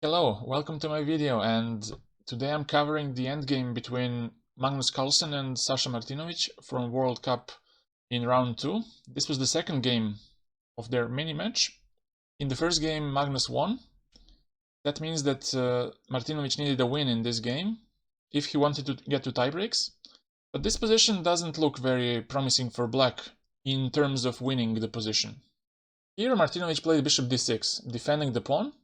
Hello, welcome to my video, and today I'm covering the endgame between Magnus Carlsen and Sasa Martinovic from World Cup in round 2. This was the second game of their mini match. In the first game, Magnus won. That means that Martinovic needed a win in this game if he wanted to get to tiebreaks. But this position doesn't look very promising for black in terms of winning the position. Here Martinovic played bishop d6, defending the pawn.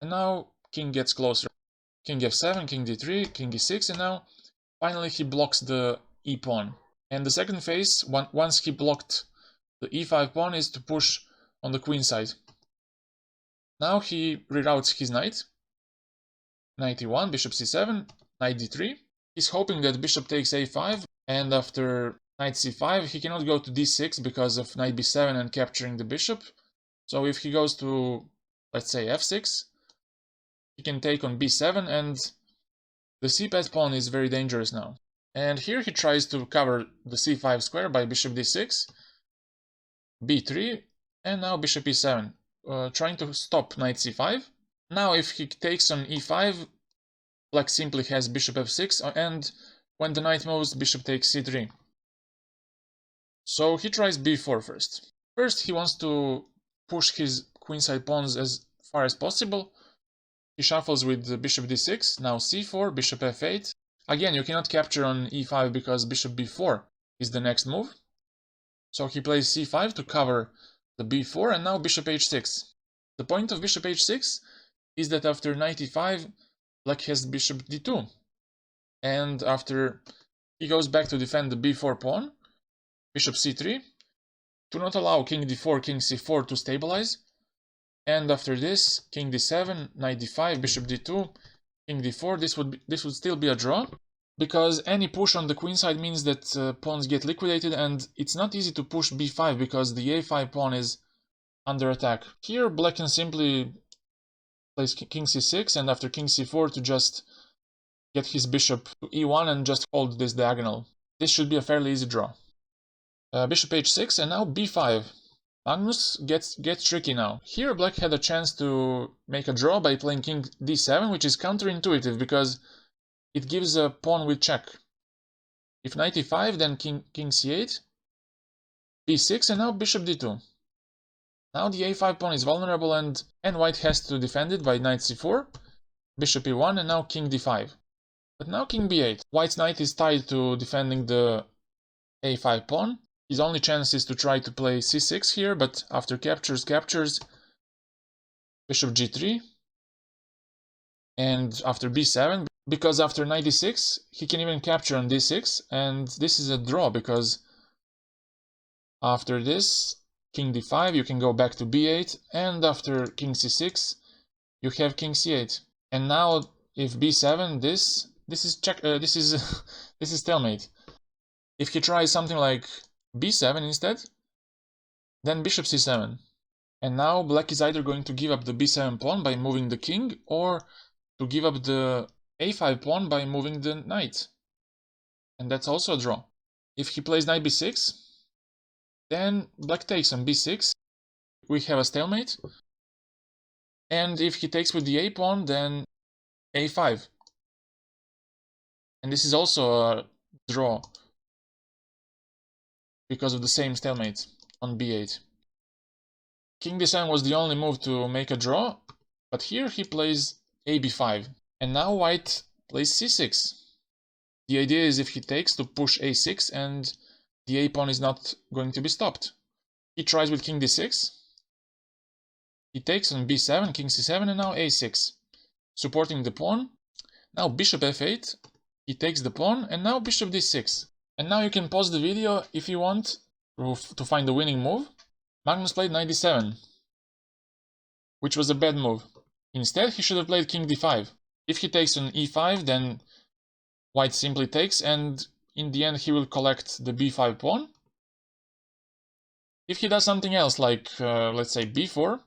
And now king gets closer. King f7, king d3, king e6, and now finally he blocks the e pawn. And the second phase, once he blocked the e5 pawn, is to push on the queen side. Now he reroutes his knight. Knight e1, bishop c7, knight d3. He's hoping that bishop takes a5, and after knight c5 he cannot go to d6 because of knight b7 and capturing the bishop. So if he goes to, let's say, f6, he can take on b7, and the c-path pawn is very dangerous now. And here he tries to cover the c5 square by bishop d6, b3, and now bishop e7, trying to stop knight c5. Now if he takes on e5, black simply has bishop f6, and when the knight moves, bishop takes c3. So he tries b4 first. First he wants to push his queenside pawns as far as possible. He shuffles with bishop d6, now c4, bishop f8. Again, you cannot capture on e5 because bishop b4 is the next move. So he plays c5 to cover the b4, and now bishop h6. The point of bishop h6 is that after knight e5, black has bishop d2. And after he goes back to defend the b4 pawn, bishop c3, to not allow king d4, king c4 to stabilize. And after this, king d7, knight d5, bishop d2, king d4. This would still be a draw, because any push on the queen side means that pawns get liquidated, and it's not easy to push b5 because the a5 pawn is under attack. Here black can simply place king c6, and after king c4 to just get his bishop to e1 and just hold this diagonal. This should be a fairly easy draw. Bishop h6, and now b5. Magnus gets tricky now. Here black had a chance to make a draw by playing king d7, which is counterintuitive because it gives a pawn with check. If knight e5, then king c8, b6, and now bishop d2. Now the a5 pawn is vulnerable, and white has to defend it by knight c4, bishop e1, and now king d5. But now king b8. White's knight is tied to defending the a5 pawn. His only chance is to try to play c6 here, but after captures, bishop g3, and after b7, because after knight d6, he can even capture on d6, and this is a draw, because after this, king d5, you can go back to b8, and after king c6, you have king c8. And now, if b7, this is check. This is stalemate. If he tries something like b7 instead, then bishop c7. And now black is either going to give up the b7 pawn by moving the king, or to give up the a5 pawn by moving the knight. And that's also a draw. If he plays knight b6, then black takes on b6. We have a stalemate. And if he takes with the a pawn, then a5. And this is also a draw, because of the same stalemate on b8. King d7 was the only move to make a draw, but here he plays a b5. And now white plays c6. The idea is if he takes to push a6, and the a pawn is not going to be stopped. He tries with king d6. He takes on b7, king c7, and now a6, supporting the pawn. Now bishop f8, he takes the pawn, and now bishop d6. And now you can pause the video if you want to find the winning move. Magnus played knight d7, which was a bad move. Instead, he should have played king d5. If he takes on e5, then white simply takes, and in the end he will collect the b5 pawn. If he does something else, like let's say b4,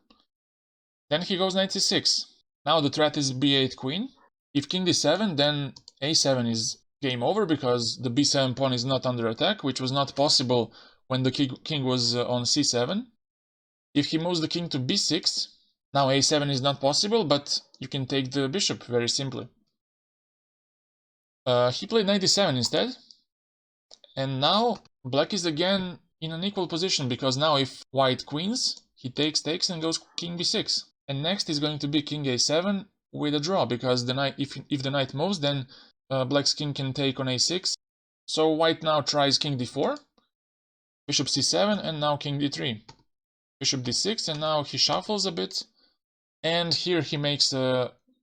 then he goes knight c6. Now the threat is b8 queen. If king d7, then a7 is game over, because the b7 pawn is not under attack, which was not possible when the king was on c7. If he moves the king to b6, Now a7 is not possible, but you can take the bishop very simply. He played knight d7 instead. And now black is again in an equal position, because now if white queens, he takes and goes king b6. And next is going to be king a7 with a draw, because the knight, if the knight moves, then black's king can take on a6. So white now tries king d4, bishop c7, and now king d3. Bishop d6, and now he shuffles a bit. And here he makes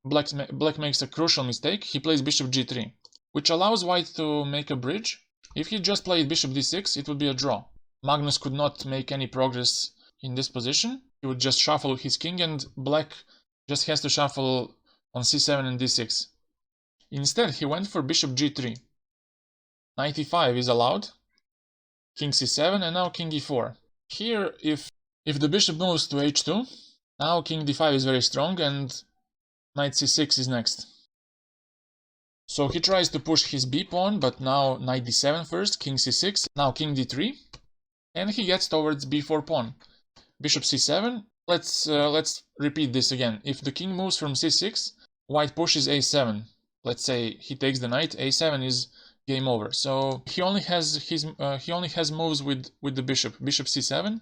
black makes a crucial mistake. He plays bishop g3, which allows white to make a bridge. If he just played bishop d6, it would be a draw. Magnus could not make any progress in this position. He would just shuffle his king, and black just has to shuffle on c7 and d6. Instead, he went for bishop g3. Knight e5 is allowed. King c7, and now king e4. Here, if the bishop moves to h2, now king d5 is very strong, and knight c6 is next. So he tries to push his b pawn, but now knight d7 first, king c6, now king d3, and he gets towards b4 pawn. Bishop c7. Let's repeat this again. If the king moves from c6, white pushes a7. Let's say he takes the knight, a7 is game over. So he only has moves with the bishop. Bishop c7,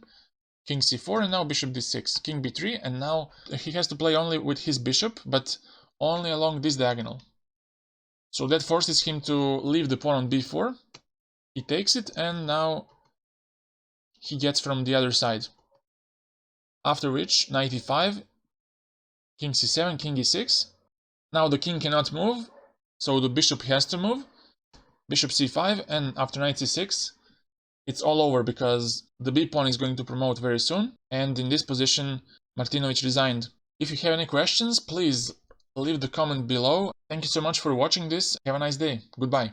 king c4, and now bishop d6, king b3, and now he has to play only with his bishop, but only along this diagonal. So that forces him to leave the pawn on b4. He takes it, and now he gets from the other side. After which, knight e5, king c7, king e6. Now the king cannot move, so the bishop has to move. Bishop c5, and after knight c6, it's all over, because the b pawn is going to promote very soon, and in this position, Martinovic resigned. If you have any questions, please leave the comment below. Thank you so much for watching this. Have a nice day. Goodbye.